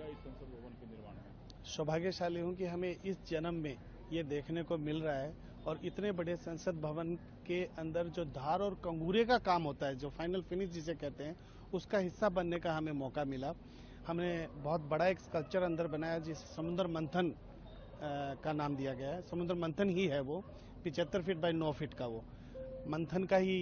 मिलेगा इस संसद भवन के निर्माण में? सौभाग्यशाली हूं कि हमें इस जन्म में ये देखने को मिल रहा है और इतने बड़े संसद भवन के अंदर जो धार और कंगूरे का काम होता है, जो फाइनल फिनिश जिसे कहते हैं, उसका हिस्सा बनने का हमें मौका मिला। हमने बहुत बड़ा एक स्कल्पचर अंदर बनाया जिस समुद्र मंथन का नाम दिया गया है। समुद्र मंथन ही है वो, 75 फीट बाय 9 फीट का वो मंथन का ही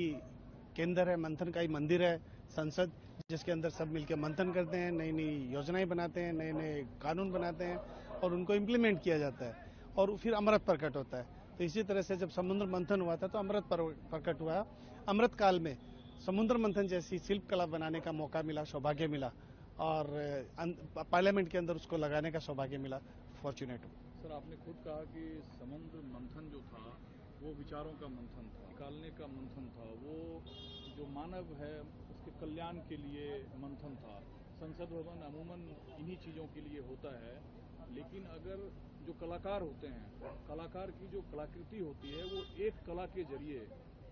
केंद्र है, मंथन का ही मंदिर है संसद, जिसके अंदर सब मिलकर मंथन करते हैं, नई नई योजनाएं बनाते हैं, नए नए कानून बनाते हैं और उनको इम्प्लीमेंट किया जाता है और फिर अमृत प्रकट होता है। तो इसी तरह से जब समुद्र मंथन हुआ था तो अमृत प्रकट हुआ। अमृत काल में समुद्र मंथन जैसी शिल्प कला बनाने का मौका मिला, सौभाग्य मिला और पार्लियामेंट के अंदर उसको लगाने का सौभाग्य मिला। फॉर्चुनेट हूँ। सर, आपने खुद कहा कि समुद्र मंथन जो था वो विचारों का मंथन था, निकालने का मंथन था, वो जो मानव है उसके कल्याण के लिए मंथन था। संसद भवन अमूमन इन्हीं चीज़ों के लिए होता है, लेकिन अगर जो कलाकार होते हैं, कलाकार की जो कलाकृति होती है वो एक कला के जरिए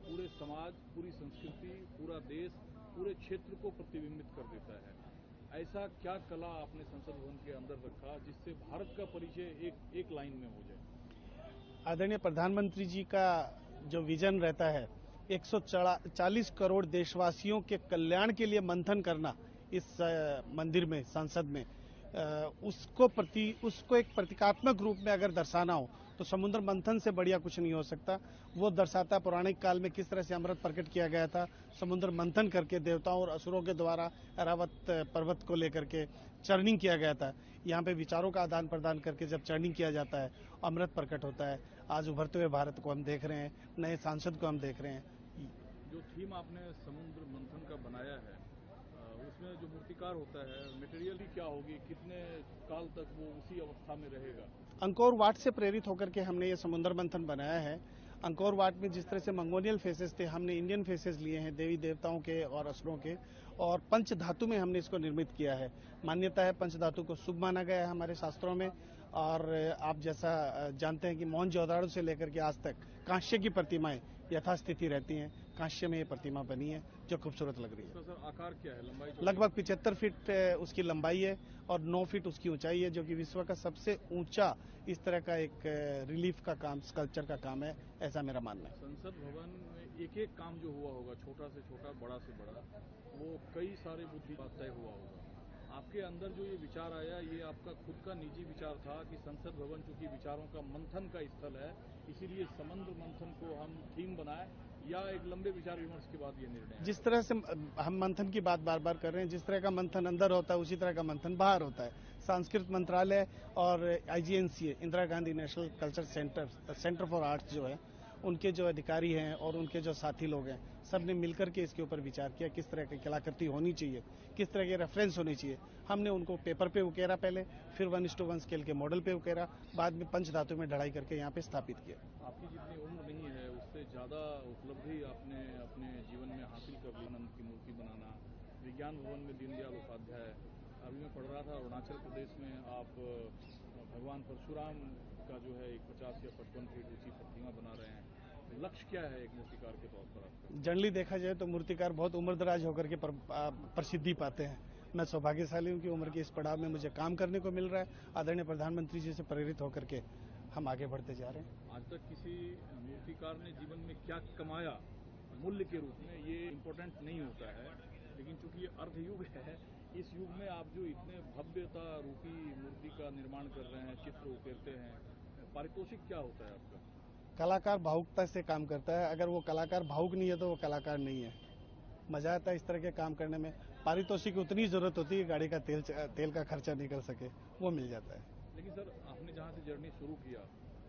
पूरे समाज, पूरी संस्कृति, पूरा देश, पूरे क्षेत्र को प्रतिबिंबित कर देता है। ऐसा क्या कला आपने संसद भवन के अंदर रखा जिससे भारत का परिचय एक लाइन में हो जाए? आदरणीय प्रधानमंत्री जी का जो विजन रहता है, 140 करोड़ देशवासियों के कल्याण के लिए मंथन करना इस मंदिर में, संसद में, उसको एक प्रतीकात्मक रूप में अगर दर्शाना हो तो समुद्र मंथन से बढ़िया कुछ नहीं हो सकता। वो दर्शाता पौराणिक काल में किस तरह से अमृत प्रकट किया गया था, समुद्र मंथन करके देवताओं और असुरों के द्वारा ऐरावत पर्वत को लेकर के चर्निंग किया गया था। यहाँ पे विचारों का आदान प्रदान करके जब चर्निंग किया जाता है, अमृत प्रकट होता है। आज उभरते हुए भारत को हम देख रहे हैं, नए सांसद को हम देख रहे हैं। जो थीम आपने समुद्र मंथन का बनाया है, उसमें जो मूर्तिकार होता है, मटेरियल क्या होगी, कितने काल तक वो उसी अवस्था में रहेगा? अंकोर वाट से प्रेरित होकर के हमने ये समुद्र मंथन बनाया है। अंकोर वाट में जिस तरह से मंगोलियल फेसेस थे, हमने इंडियन फेसेस लिए हैं, देवी देवताओं के और असुरों के, और पंच धातु में हमने इसको निर्मित किया है। मान्यता है पंच धातु को शुभ माना गया है हमारे शास्त्रों में। और आप जैसा जानते हैं कि मोहनजोदड़ो से लेकर के आज तक कांस्य की प्रतिमाएं यथास्थिति रहती हैं। कांस्य में ये प्रतिमा बनी है जो खूबसूरत लग रही है। तो सर, आकार क्या है, लंबाई? लगभग 75 फीट उसकी लंबाई है और 9 फीट उसकी ऊंचाई है, जो कि विश्व का सबसे ऊंचा इस तरह का एक रिलीफ का काम, स्कल्पचर का काम है, ऐसा मेरा मानना है। संसद भवन में एक एक काम जो हुआ होगा, छोटा से छोटा, बड़ा से बड़ा, वो कई सारे बुद्धि तय हुआ होगा। आपके अंदर जो ये विचार आया, ये आपका खुद का निजी विचार था कि संसद भवन चूंकि विचारों का मंथन का स्थल है, इसीलिए समुद्र मंथन को हम थीम बनाए, या एक लंबे विचार विमर्श के बाद ये निर्णय? जिस तरह से हम मंथन की बात बार बार कर रहे हैं, जिस तरह का मंथन अंदर होता है उसी तरह का मंथन बाहर होता है। सांस्कृतिक मंत्रालय और IGNCA, Indira Gandhi national culture centre for arts जो है, उनके जो अधिकारी हैं और उनके जो साथी लोग हैं, सब ने मिलकर के इसके ऊपर विचार किया किस तरह की कलाकृति होनी चाहिए, किस तरह के रेफरेंस होनी चाहिए। हमने उनको पेपर पे उकेरा पहले, फिर 1:1 स्केल के मॉडल पे उकेरा, बाद में पंच धातु में ढलाई करके यहाँ पे स्थापित किया। आपकी जितनी उम्र नहीं है उससे ज़्यादा उपलब्धि आपने अपने जीवन में हासिल कर ली। आनंद की मूर्ति बनाना, विज्ञान भवन में दीनदयाल उपाध्याय, अभी मैं पढ़ रहा था अरुणाचल प्रदेश में आप भगवान परशुराम का जो है एक 50 या 55 फीट ऊंची प्रतिमा बना रहे हैं। लक्ष्य क्या है एक मूर्तिकार के तौर पर आपका? जनरली देखा जाए तो मूर्तिकार बहुत उम्रदराज होकर के प्रसिद्धि पाते हैं। मैं सौभाग्यशाली हूँ कि उम्र के इस पड़ाव में मुझे काम करने को मिल रहा है। आदरणीय प्रधानमंत्री जी से प्रेरित होकर के हम आगे बढ़ते जा रहे हैं। आज तक किसी मूर्तिकार ने जीवन में क्या कमाया मूल्य के रूप में, ये इम्पोर्टेंट नहीं होता है, लेकिन चूंकि ये अर्धयुग है, इस युग में आप जो इतने भव्यता रूपी मूर्ति का निर्माण कर रहे हैं, चित्र उकेरते हैं, पारितोषिक क्या होता है आपका? कलाकार भावुकता से काम करता है। अगर वो कलाकार भावुक नहीं है तो वो कलाकार नहीं है। मजा आता है इस तरह के काम करने में। पारितोषिक की उतनी जरूरत होती है कि गाड़ी का तेल का खर्चा निकल सके, वो मिल जाता है। लेकिन सर, आपने जहाँ से जर्नी शुरू किया,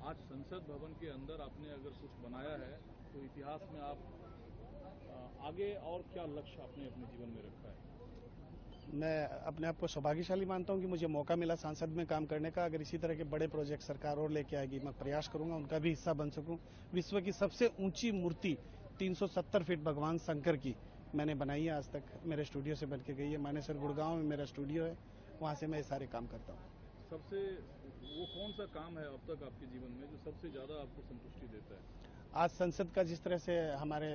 आज संसद भवन के अंदर आपने अगर कुछ बनाया है तो इतिहास में आप आगे और क्या लक्ष्य आपने अपने जीवन में रखा है? मैं अपने आप को सौभाग्यशाली मानता हूं कि मुझे मौका मिला सांसद में काम करने का। अगर इसी तरह के बड़े प्रोजेक्ट सरकार और लेके आएगी, मैं प्रयास करूंगा उनका भी हिस्सा बन सकूं। विश्व की सबसे ऊंची मूर्ति 370 फीट भगवान शंकर की मैंने बनाई है, आज तक मेरे स्टूडियो से बन के गई है। मानेसर गुड़गांव में मेरा स्टूडियो है, वहां से मैं ये सारे काम करता हूँ। सबसे वो कौन सा काम है अब तक आपके जीवन में जो सबसे ज्यादा आपको संतुष्टि देता है? आज संसद का जिस तरह से हमारे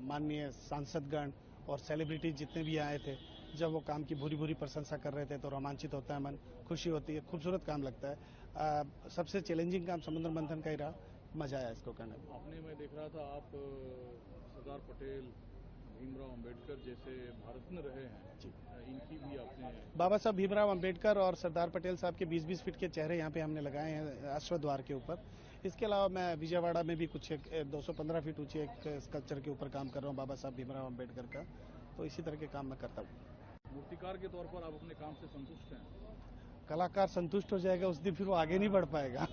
माननीय सांसदगण और सेलिब्रिटी जितने भी आए थे, जब वो काम की भूरी भूरी प्रशंसा कर रहे थे तो रोमांचित होता है मन, खुशी होती है, खूबसूरत काम लगता है। सबसे चैलेंजिंग काम समुद्र मंथन का ही रहा, मजा आया इसको करने में। आपने, मैं देख रहा था, आप सरदार पटेल, भीमराव अंबेडकर जैसे भारतरत्न रहे हैं जी। इनकी भी आपने। बाबा साहब भीमराव अंबेडकर और सरदार पटेल साहब के 20-20 फीट के चेहरे यहाँ पे हमने लगाए हैं अश्व द्वार के ऊपर। इसके अलावा मैं विजयवाड़ा में भी कुछ 215 फीट ऊंचे एक स्कल्पचर के ऊपर काम कर रहा हूँ बाबा साहब भीमराव अंबेडकर का। तो इसी तरह के काम मैं करता हूँ। मूर्तिकार के तौर पर आप अपने काम से संतुष्ट हैं? कलाकार संतुष्ट हो जाएगा उस दिन फिर वो आगे नहीं बढ़ पाएगा।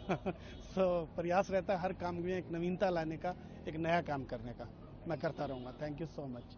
तो प्रयास रहता है हर काम में एक नवीनता लाने का, एक नया काम करने का। मैं करता रहूंगा। Thank you so much.